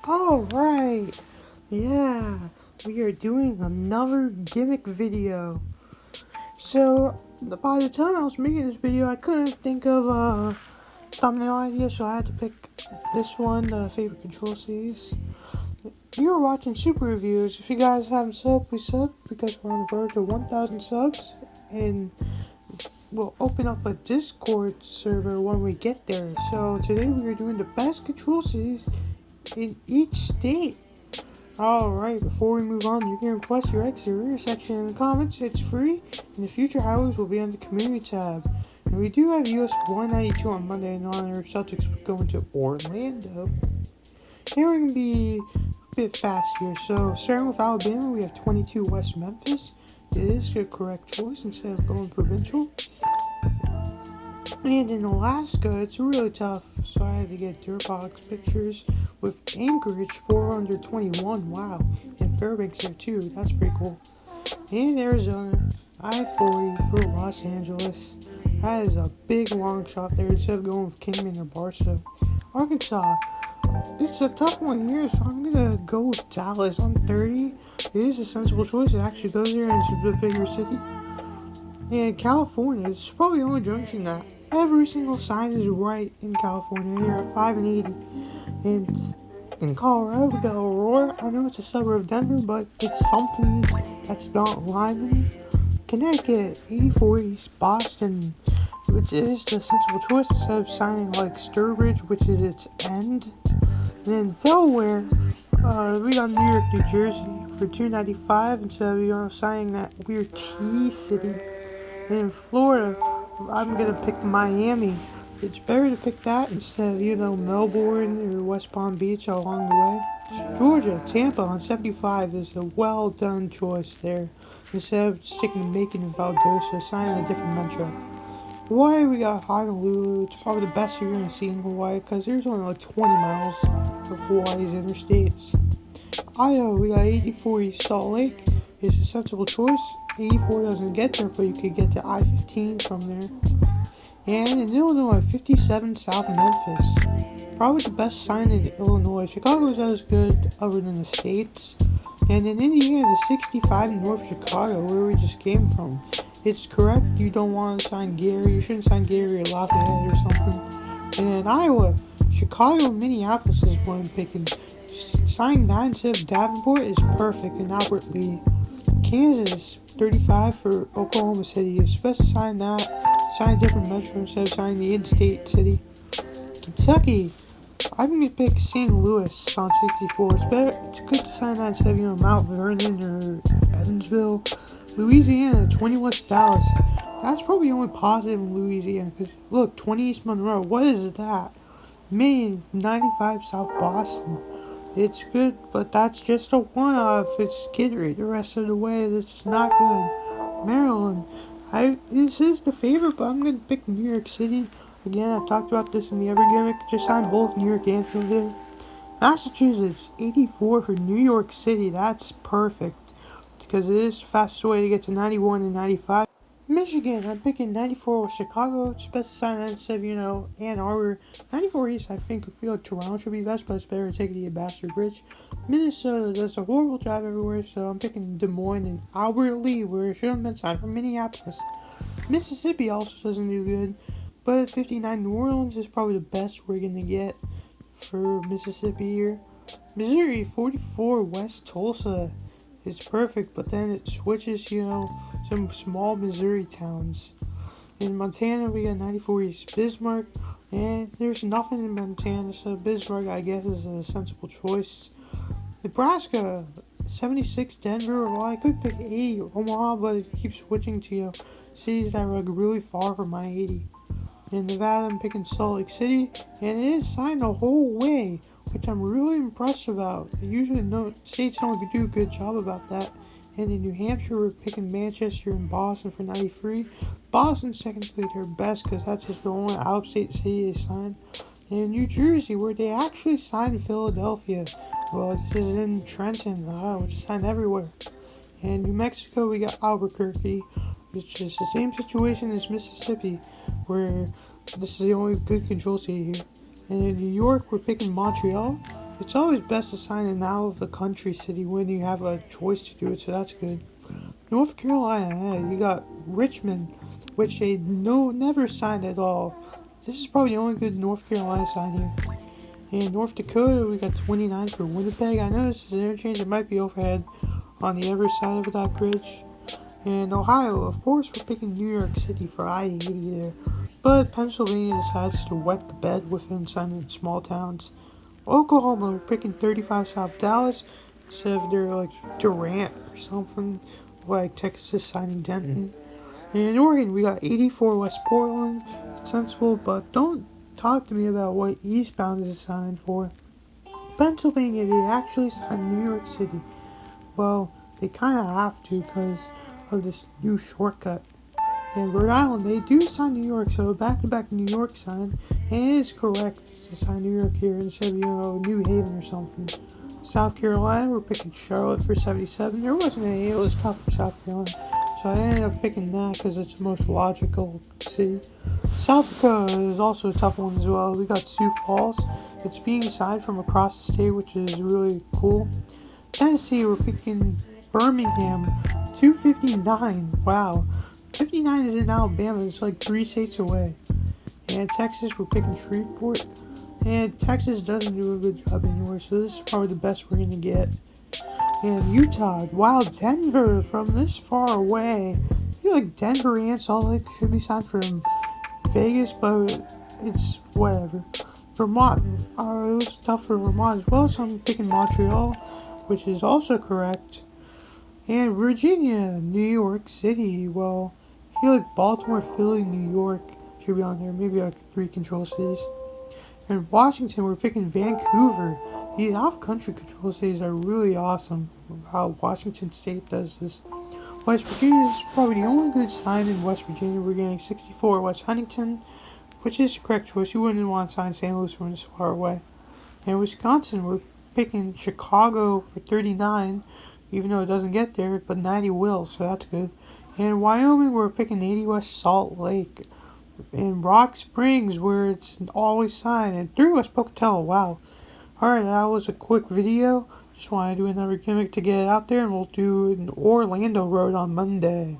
Alright, yeah, we are doing another gimmick video. So, by the time I was making this video, I couldn't think of a thumbnail idea, so I had to pick this one, the favorite control series. You're watching Super Reviews. If you guys haven't subbed, please sub, because we're on the verge of 1,000 subs, and we'll open up a Discord server when we get there. So, today we are doing the best control series in each state. Alright, before we move on, you can request your exterior section in the comments. It's free, and the future highways will be on the community tab. And we do have US 192 on Monday, and on our Celtics going to Orlando. Here we're going to be a bit fast here. So, starting with Alabama, we have 22 West Memphis. It is the correct choice instead of going provincial. And in Alaska, it's really tough, so I had to get Dirtbox pictures with Anchorage 421, wow, and Fairbanks there too, that's pretty cool. And Arizona, I-40 for Los Angeles, that is a big long shot there instead of going with Kingman or Barstow. Arkansas, it's a tough one here, so I'm gonna go with Dallas on 30. It is a sensible choice, it actually goes there and it's a bigger city. And California, it's probably the only junction that every single sign is right in California. Here at 5 and 80. And in Colorado, we got Aurora. I know it's a suburb of Denver, but it's something that's not Lyman. Connecticut, 84 East Boston, which is the sensible choice instead of signing like Sturbridge, which is its end. And then Delaware, we got New York, New Jersey for 295 instead of signing that weird T city. And in Florida, I'm gonna pick Miami. It's better to pick that instead of, Melbourne or West Palm Beach along the way. Georgia, Tampa on 75 is a well done choice there. Instead of sticking to Macon and Valdosta, signing a different metro. Hawaii, we got Honolulu. It's probably the best you're gonna see in Hawaii because there's only like 20 miles of Hawaii's interstates. Idaho, we got 84 East Salt Lake. It's a sensible choice. 84 doesn't get there, but you could get to I-15 from there. And in Illinois, 57 South Memphis. Probably the best sign in Illinois. Chicago's as good other than the States. And in Indiana, 65 North Chicago, where we just came from. It's correct, you don't want to sign Gary. You shouldn't sign Gary or Lafayette or something. And in Iowa, Chicago and Minneapolis is what I'm picking. Signing that instead of Davenport is perfect in Albert Lee. Kansas, 35 for Oklahoma City. It's best to sign that. Sign a different metro instead of signing the in-state city. Kentucky, I'm going to pick St. Louis on 64. It's good to sign that instead of, Mount Vernon or Evansville. Louisiana, 20 West Dallas. That's probably the only positive in Louisiana. Because, look, 20 East Monroe. What is that? Maine, 95 South Boston. It's good, but that's just a one-off. It's Kittery. The rest of the way, it's just not good. Maryland. This is the favorite, but I'm going to pick New York City. Again, I've talked about this in the other gimmick. Just signed both New York and Philadelphia. Massachusetts, 84 for New York City. That's perfect. Because it is the fastest way to get to 91 and 95. Michigan, I'm picking 94 with Chicago. It's best to sign that instead of, Ann Arbor. 94 East, I feel like Toronto should be best, but it's better to take it to the Ambassador Bridge. Minnesota, there's a horrible drive everywhere, so I'm picking Des Moines and Albert Lee, where it should have been signed from Minneapolis. Mississippi also doesn't do good, but at 59, New Orleans is probably the best we're going to get for Mississippi here. Missouri, 44 West Tulsa. It's perfect, but then it switches, some small Missouri towns. In Montana, we got 94 East Bismarck, and there's nothing in Montana, so Bismarck, I guess, is a sensible choice. Nebraska, 76 Denver. Well, I could pick 80 Omaha, but it keeps switching to, cities that are really far from my 80. In Nevada, I'm picking Salt Lake City, and it is signed the whole way, which I'm really impressed about. Usually states don't do a good job about that. And in New Hampshire, we're picking Manchester and Boston for 93. Boston's technically their best because that's just the only out-of-state city they signed. And in New Jersey, where they actually signed Philadelphia. Well, this is in Trenton, which is signed everywhere. And New Mexico, we got Albuquerque, which is the same situation as Mississippi, where this is the only good control city here. And in New York, we're picking Montreal. It's always best to sign in out of the country city when you have a choice to do it, so that's good. North Carolina, you got Richmond, which they never signed at all. This is probably the only good North Carolina sign here. In North Dakota, we got 29 for Winnipeg. I know this is an interchange. It might be overhead on the other side of that bridge. And Ohio, of course, we're picking New York City for I-80 there. But Pennsylvania decides to wet the bed with him signing small towns. Oklahoma, we're picking 35 South Dallas instead of their like Durant or something, like Texas signing Denton. And in Oregon, we got 84 West Portland. It's sensible, but don't talk to me about what Eastbound is signed for. Pennsylvania, they actually signed New York City. Well, they kind of have to because of this new shortcut. And Rhode Island, they do sign New York, so back-to-back New York sign. And it is correct to sign New York here instead of, New Haven or something. South Carolina, we're picking Charlotte for 77. There wasn't any, it was tough for South Carolina. So I ended up picking that because it's the most logical city. South Dakota is also a tough one as well. We got Sioux Falls. It's being signed from across the state, which is really cool. Tennessee, we're picking Birmingham, 259. Wow. 59 is in Alabama. It's like 3 states away. And Texas, we're picking Shreveport. And Texas doesn't do a good job anywhere, so this is probably the best we're going to get. And Utah, wow, Denver from this far away. I feel like Denver and Salt Lake should be signed from Vegas, but it's whatever. Vermont, it was tough for Vermont as well, so I'm picking Montreal, which is also correct. And Virginia, New York City, well, I feel like Baltimore, Philly, New York should be on there, maybe like 3 control cities. And Washington, we're picking Vancouver. These off-country control cities are really awesome. How Washington State does this. West Virginia is probably the only good sign in West Virginia. We're getting 64 West Huntington, which is the correct choice. You wouldn't want to sign St. Louis from this far away. And Wisconsin, we're picking Chicago for 39, even though it doesn't get there, but 90 will, so that's good. And Wyoming, we're picking 80 West Salt Lake. And Rock Springs, where it's always signed. And 3 West Pocatello, wow. Alright, that was a quick video. Just want to do another gimmick to get it out there, and we'll do an Orlando road on Monday.